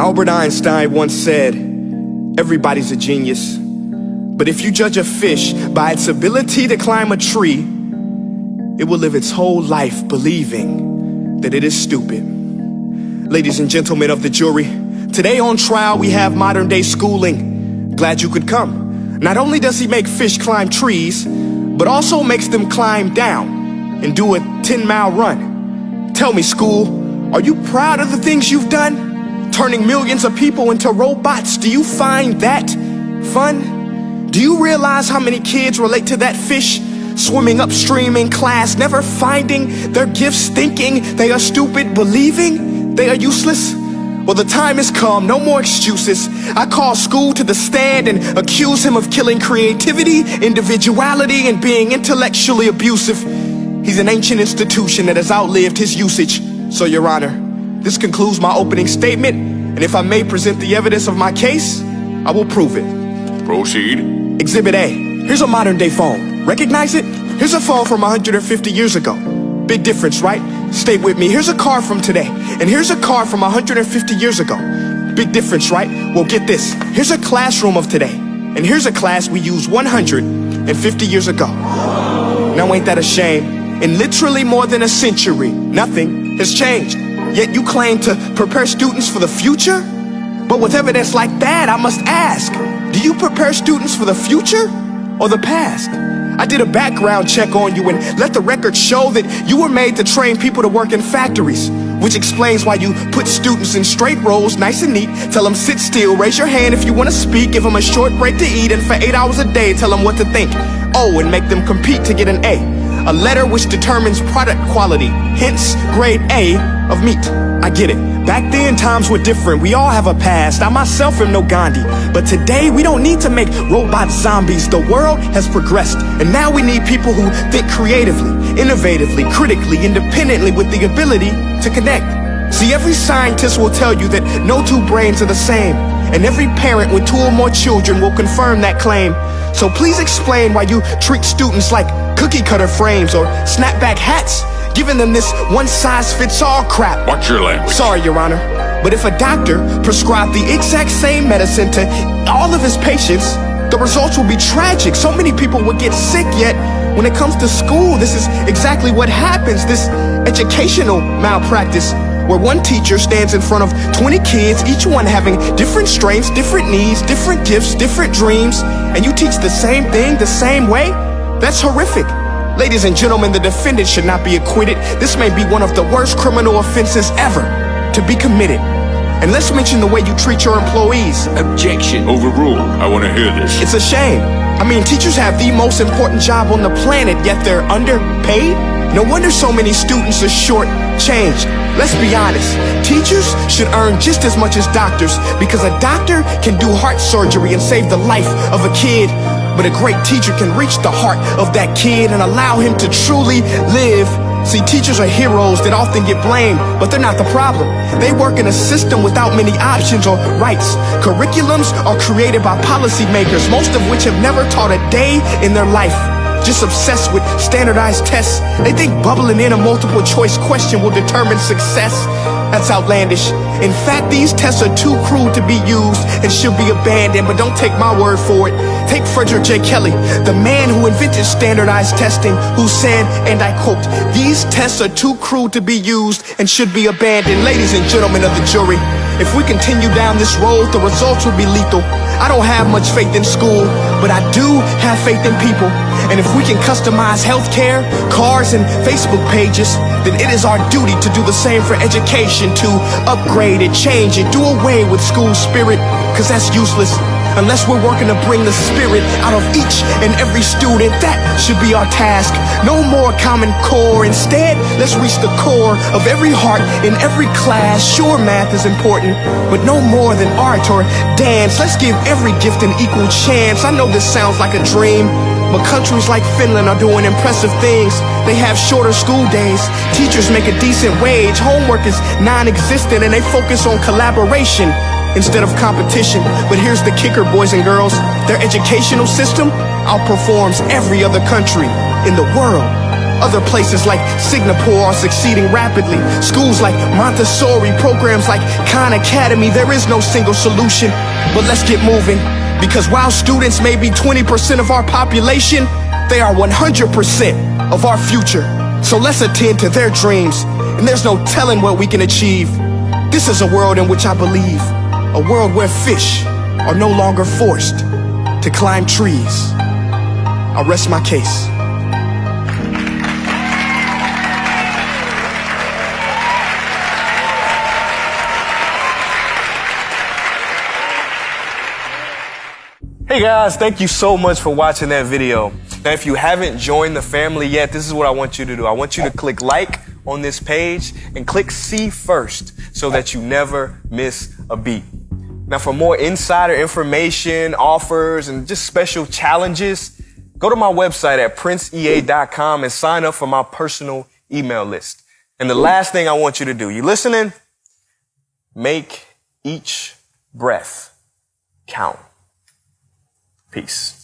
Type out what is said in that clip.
Albert Einstein once said, everybody's a genius, but if you judge a fish by its ability to climb a tree, it will live its whole life believing that it is stupid. Ladies and gentlemen of the jury, today on trial we have modern day schooling. Glad you could come. Not only does he make fish climb trees, but also makes them climb down and do a 10-mile run. Tell me, school, are you proud of the things you've done? Turning millions of people into robots, do you find that fun? Do you realize how many kids relate to that fish? Swimming upstream in class, never finding their gifts, thinking they are stupid, believing they are useless? Well, the time has come, no more excuses. I call school to the stand and accuse him of killing creativity, individuality, and being intellectually abusive. He's an ancient institution that has outlived his usage. So, Your Honor, this concludes my opening statement, and if I may present the evidence of my case, I will prove it. Proceed. Exhibit A. Here's a modern day phone. Recognize it? Here's a phone from 150 years ago. Big difference, right? Stay with me. Here's a car from today, and here's a car from 150 years ago. Big difference, right? Well, get this. Here's a classroom of today, and here's a class we used 150 years ago. Now ain't that a shame? In literally more than a century, nothing has changed. Yet you claim to prepare students for the future? But with evidence like that, I must ask, do you prepare students for the future or the past? I did a background check on you and let the record show that you were made to train people to work in factories, which explains why you put students in straight rows, nice and neat, tell them sit still, raise your hand if you want to speak, give them a short break to eat, and for 8 hours a day, tell them what to think. Oh, and make them compete to get an A letter which determines product quality, hence grade A of meat. I get it. Back then, times were different. We all have a past. I myself am no Gandhi. But today, we don't need to make robot zombies. The world has progressed. And now we need people who think creatively, innovatively, critically, independently, with the ability to connect. See, every scientist will tell you that no two brains are the same. And every parent with 2 or more children will confirm that claim. So please explain why you treat students like cookie cutter frames or snapback hats, giving them this one-size-fits-all crap. Watch your language. Sorry, Your Honor, but if a doctor prescribed the exact same medicine to all of his patients, the results will be tragic. So many people would get sick, yet when it comes to school, this is exactly what happens. This educational malpractice, where one teacher stands in front of 20 kids, each one having different strengths, different needs, different gifts, different dreams, and you teach the same thing the same way? That's horrific. Ladies and gentlemen, the defendant should not be acquitted. This may be one of the worst criminal offenses ever to be committed. And let's mention the way you treat your employees. Objection. Overruled. I want to hear this. It's a shame. I mean, teachers have the most important job on the planet, yet they're underpaid? No wonder so many students are short-changed. Let's be honest, teachers should earn just as much as doctors, because a doctor can do heart surgery and save the life of a kid, but a great teacher can reach the heart of that kid and allow him to truly live. See, teachers are heroes that often get blamed, but they're not the problem. They work in a system without many options or rights. Curriculums are created by policymakers, most of which have never taught a day in their life. Just obsessed with standardized tests. They think bubbling in a multiple choice question will determine success. That's outlandish. In fact, these tests are too crude to be used and should be abandoned, but don't take my word for it. Take Frederick J. Kelly, the man who invented standardized testing, who said, and I quote, "These tests are too crude to be used and should be abandoned." Ladies and gentlemen of the jury, if we continue down this road, the results will be lethal. I don't have much faith in school, but I do have faith in people. And if we can customize healthcare, cars, and Facebook pages, then it is our duty to do the same for education, to upgrade it, change it, do away with school spirit, because that's useless. Unless we're working to bring the spirit out of each and every student, that should be our task. No more Common Core. Instead, let's reach the core of every heart in every class. Sure, math is important, but no more than art or dance. Let's give every gift an equal chance. I know this sounds like a dream, but countries like Finland are doing impressive things. They have shorter school days, teachers make a decent wage, homework is non-existent, and they focus on collaboration instead of competition. But here's the kicker, boys and girls. Their educational system outperforms every other country in the world. Other places like Singapore are succeeding rapidly. Schools like Montessori, programs like Khan Academy, there is no single solution. But let's get moving, because while students may be 20% of our population, they are 100% of our future. So let's attend to their dreams, and there's no telling what we can achieve. This is a world in which I believe, a world where fish are no longer forced to climb trees. I rest my case. Hey guys, thank you so much for watching that video. Now, if you haven't joined the family yet, this is what I want you to do. I want you to click like on this page and click see first so that you never miss a beat. Now, for more insider information, offers, and just special challenges, go to my website at princeea.com and sign up for my personal email list. And the last thing I want you to do, you listening? Make each breath count. Peace.